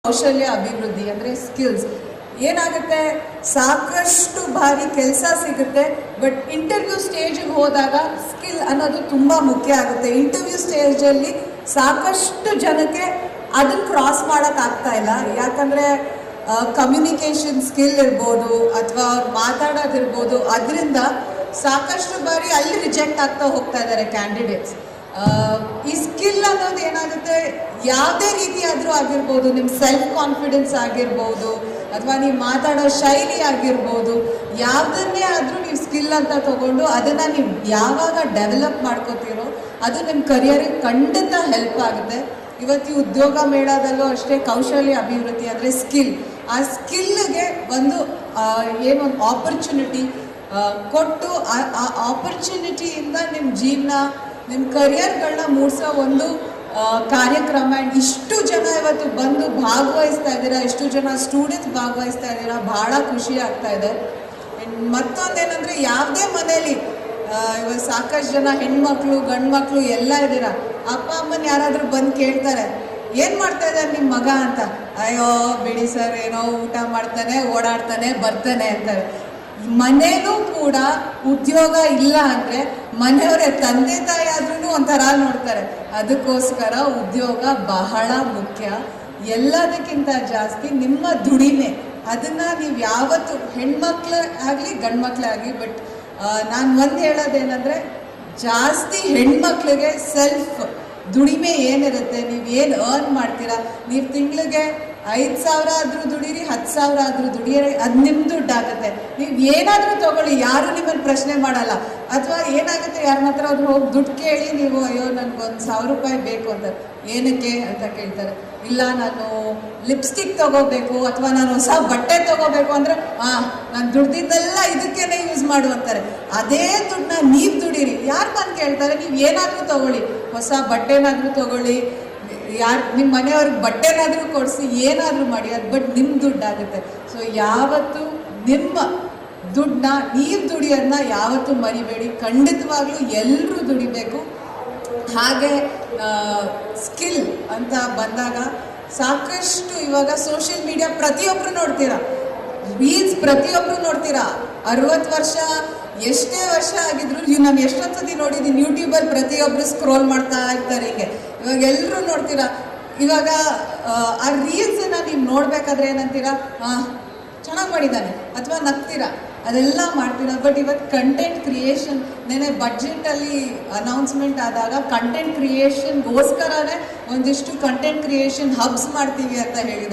ಕೌಶಲ್ಯ ಅಭಿವೃದ್ಧಿ ಅಂದರೆ ಸ್ಕಿಲ್ಸ್ ಏನಾಗುತ್ತೆ, ಸಾಕಷ್ಟು ಬಾರಿ ಕೆಲಸ ಸಿಗುತ್ತೆ, ಬಟ್ ಇಂಟರ್ವ್ಯೂ ಸ್ಟೇಜಿಗೆ ಹೋದಾಗ ಸ್ಕಿಲ್ ಅನ್ನೋದು ತುಂಬ ಮುಖ್ಯ ಆಗುತ್ತೆ. ಇಂಟರ್ವ್ಯೂ ಸ್ಟೇಜಲ್ಲಿ ಸಾಕಷ್ಟು ಜನಕ್ಕೆ ಅದನ್ನು ಕ್ರಾಸ್ ಮಾಡೋಕ್ಕಾಗ್ತಾ ಇಲ್ಲ. ಯಾಕಂದರೆ ಕಮ್ಯುನಿಕೇಷನ್ ಸ್ಕಿಲ್ ಇರ್ಬೋದು ಅಥವಾ ಮಾತಾಡೋದಿರ್ಬೋದು, ಅದರಿಂದ ಸಾಕಷ್ಟು ಬಾರಿ ಅಲ್ಲಿ ರಿಜೆಕ್ಟ್ ಆಗ್ತಾ ಹೋಗ್ತಾ ಇದ್ದಾರೆ ಕ್ಯಾಂಡಿಡೇಟ್ಸ್. ಈ ಸ್ಕಿಲ್ ಅನ್ನೋದು ಏನಾಗುತ್ತೆ, ಯಾವುದೇ ರೀತಿ ಆದರೂ ಆಗಿರ್ಬೋದು, ನಿಮ್ಮ ಸೆಲ್ಫ್ ಕಾನ್ಫಿಡೆನ್ಸ್ ಆಗಿರ್ಬೋದು ಅಥವಾ ನೀವು ಮಾತಾಡೋ ಶೈಲಿ ಆಗಿರ್ಬೋದು, ಯಾವುದನ್ನೇ ಆದರೂ ನೀವು ಸ್ಕಿಲ್ ಅಂತ ತೊಗೊಂಡು ಅದನ್ನು ನೀವು ಯಾವಾಗ ಡೆವಲಪ್ ಮಾಡ್ಕೋತೀರೋ ಅದು ನಿಮ್ಮ ಕರಿಯರಿಗೆ ಖಂಡಿತ ಹೆಲ್ಪ್ ಆಗುತ್ತೆ. ಇವತ್ತು ಉದ್ಯೋಗ ಮೇಳದಲ್ಲೂ ಅಷ್ಟೇ ಕೌಶಲ್ಯ ಅಭಿವೃದ್ಧಿ ಅಂದರೆ ಸ್ಕಿಲ್, ಆ ಸ್ಕಿಲ್ಗೆ ಒಂದು ಏನೊಂದು ಆಪರ್ಚುನಿಟಿ ಕೊಟ್ಟು ಆ ಆಪರ್ಚುನಿಟಿಯಿಂದ ನಿಮ್ಮ ಜೀವನ ನಿಮ್ಮ ಕರಿಯರ್ಗಳನ್ನ ಮೂಡಿಸೋ ಒಂದು ಕಾರ್ಯಕ್ರಮ. ಆ್ಯಂಡ್ ಇಷ್ಟು ಜನ ಇವತ್ತು ಬಂದು ಭಾಗವಹಿಸ್ತಾ ಇದ್ದೀರಾ, ಇಷ್ಟು ಜನ ಸ್ಟೂಡೆಂಟ್ಸ್ ಭಾಗವಹಿಸ್ತಾ ಇದ್ದೀರಾ, ಭಾಳ ಖುಷಿ ಆಗ್ತಾ ಇದೆ. ಆ್ಯಂಡ್ ಮತ್ತೊಂದೇನೆಂದರೆ, ಯಾವುದೇ ಮನೇಲಿ ಇವಾಗ ಸಾಕಷ್ಟು ಜನ ಹೆಣ್ಮಕ್ಳು ಗಂಡು ಮಕ್ಕಳು ಎಲ್ಲ ಇದ್ದೀರಾ, ಅಪ್ಪ ಅಮ್ಮನ ಯಾರಾದರೂ ಬಂದು ಕೇಳ್ತಾರೆ ಏನು ಮಾಡ್ತಾ ಇದ್ದಾರೆ ನಿಮ್ಮ ಮಗ ಅಂತ. ಅಯ್ಯೋ ಬಿಡಿ ಸರ್, ಏನೋ ಊಟ ಮಾಡ್ತಾನೆ, ಓಡಾಡ್ತಾನೆ, ಬರ್ತಾನೆ ಅಂತಾರೆ. ಮನೇಲೂ ಕೂಡ ಉದ್ಯೋಗ ಇಲ್ಲ ಅಂದರೆ ಮನೆಯವರೇ ತಂದೆ ತಾಯಿ ಆದ್ರೂ ಒಂಥರ ನೋಡ್ತಾರೆ. ಅದಕ್ಕೋಸ್ಕರ ಉದ್ಯೋಗ ಬಹಳ ಮುಖ್ಯ. ಎಲ್ಲದಕ್ಕಿಂತ ಜಾಸ್ತಿ ನಿಮ್ಮ ದುಡಿಮೆ, ಅದನ್ನು ನೀವು ಯಾವತ್ತು ಹೆಣ್ಮಕ್ಳು ಆಗಲಿ ಗಂಡು ಮಕ್ಕಳೇ ಆಗಲಿ, ಬಟ್ ನಾನು ಒಂದು ಹೇಳೋದೇನೆಂದರೆ, ಜಾಸ್ತಿ ಹೆಣ್ಮಕ್ಳಿಗೆ ಸೆಲ್ಫ್ ದುಡಿಮೆ ಏನಿರುತ್ತೆ, ನೀವು ಏನು ಅರ್ನ್ ಮಾಡ್ತೀರಾ, ನೀವು ತಿಂಗಳಿಗೆ 5,000 ಆದರೂ ದುಡೀರಿ, 10,000 ಆದರೂ ದುಡಿಯಿರಿ, ಅದು ನಿಮ್ಮ ದುಡ್ಡಾಗುತ್ತೆ. ನೀವು ಏನಾದರೂ ತೊಗೊಳ್ಳಿ, ಯಾರು ನಿಮ್ಮನ್ನು ಪ್ರಶ್ನೆ ಮಾಡಲ್ಲ. ಅಥವಾ ಏನಾಗುತ್ತೆ, ಯಾರನ್ನ ಹತ್ರ ಅವ್ರು ಹೋಗಿ ದುಡ್ಡು ಕೇಳಿ, ನೀವು ಅಯ್ಯೋ ನನಗೊಂದು 1,000 ರೂಪಾಯಿ ಬೇಕು ಅಂತಾರೆ, ಏನಕ್ಕೆ ಅಂತ ಕೇಳ್ತಾರೆ. ಇಲ್ಲ ನಾನು ಲಿಪ್ಸ್ಟಿಕ್ ತೊಗೋಬೇಕು ಅಥವಾ ನಾನು ಹೊಸ ಬಟ್ಟೆ ತೊಗೋಬೇಕು ಅಂದರೆ ನಾನು ದುಡ್ದಿದ್ದೆಲ್ಲ ಇದಕ್ಕೇನೆ ಯೂಸ್ ಮಾಡು ಅಂತಾರೆ. ಅದೇ ದುಡ್ಡನ್ನ ನೀವು ದುಡೀರಿ, ಯಾರು ಬಂದು ಕೇಳ್ತಾರೆ. ನೀವು ಏನಾದರೂ ತೊಗೊಳ್ಳಿ, ಹೊಸ ಬಟ್ಟೆನಾದರೂ ತೊಗೊಳ್ಳಿ, ಯಾರು ನಿಮ್ಮ ಮನೆಯವ್ರಿಗೆ ಬಟ್ಟೆನಾದರೂ ಕೊಡಿಸಿ, ಏನಾದರೂ ಮಾಡಿ, ಅದು ಬಟ್ ನಿಮ್ಮ ದುಡ್ಡಾಗುತ್ತೆ. ಸೊ ಯಾವತ್ತು ನಿಮ್ಮ ದುಡ್ಡನ್ನ ನೀವು ದುಡಿಯೋದನ್ನ ಯಾವತ್ತೂ ಮರಿಬೇಡಿ. ಖಂಡಿತವಾಗ್ಲೂ ಎಲ್ಲರೂ ದುಡಿಬೇಕು. ಹಾಗೆ ಸ್ಕಿಲ್ ಅಂತ ಬಂದಾಗ ಸಾಕಷ್ಟು ಇವಾಗ ಸೋಷಿಯಲ್ ಮೀಡಿಯಾ ಪ್ರತಿಯೊಬ್ಬರು ನೋಡ್ತೀರಾ, ರೀಲ್ಸ್ ಪ್ರತಿಯೊಬ್ಬರು ನೋಡ್ತೀರಾ. 60 ವರ್ಷ ಎಷ್ಟೇ ವರ್ಷ ಆಗಿದ್ರು, ನಾನು ಎಷ್ಟೊಂದು ಸತಿ ನೋಡಿದ್ದೀನಿ ಯೂಟ್ಯೂಬಲ್ಲಿ ಪ್ರತಿಯೊಬ್ಬರು ಸ್ಕ್ರೋಲ್ ಮಾಡ್ತಾ ಇರ್ತಾರೆ. ಹಿಂಗೆ ಇವಾಗ ಎಲ್ಲರೂ ನೋಡ್ತೀರಾ. ಇವಾಗ ಆ ರೀಲ್ಸನ್ನು ನೀವು ನೋಡಬೇಕಾದ್ರೆ ಏನಂತೀರಾ, ಚೆನ್ನಾಗಿ ಮಾಡಿದ್ದಾನೆ ಅಥವಾ ನಗ್ತೀರಾ, ಅದೆಲ್ಲ ಮಾಡ್ತೀರಾ. ಬಟ್ ಇವತ್ತು ಕಂಟೆಂಟ್ ಕ್ರಿಯೇಷನ್, ನೆನೆ ಬಡ್ಜೆಟಲ್ಲಿ ಅನೌನ್ಸ್ಮೆಂಟ್ ಆದಾಗ ಕಂಟೆಂಟ್ ಕ್ರಿಯೇಷನ್ಗೋಸ್ಕರನೇ ಒಂದಿಷ್ಟು ಕಂಟೆಂಟ್ ಕ್ರಿಯೇಷನ್ ಹಬ್ಸ್ ಮಾಡ್ತೀವಿ ಅಂತ ಹೇಳಿದ್ದಾರೆ.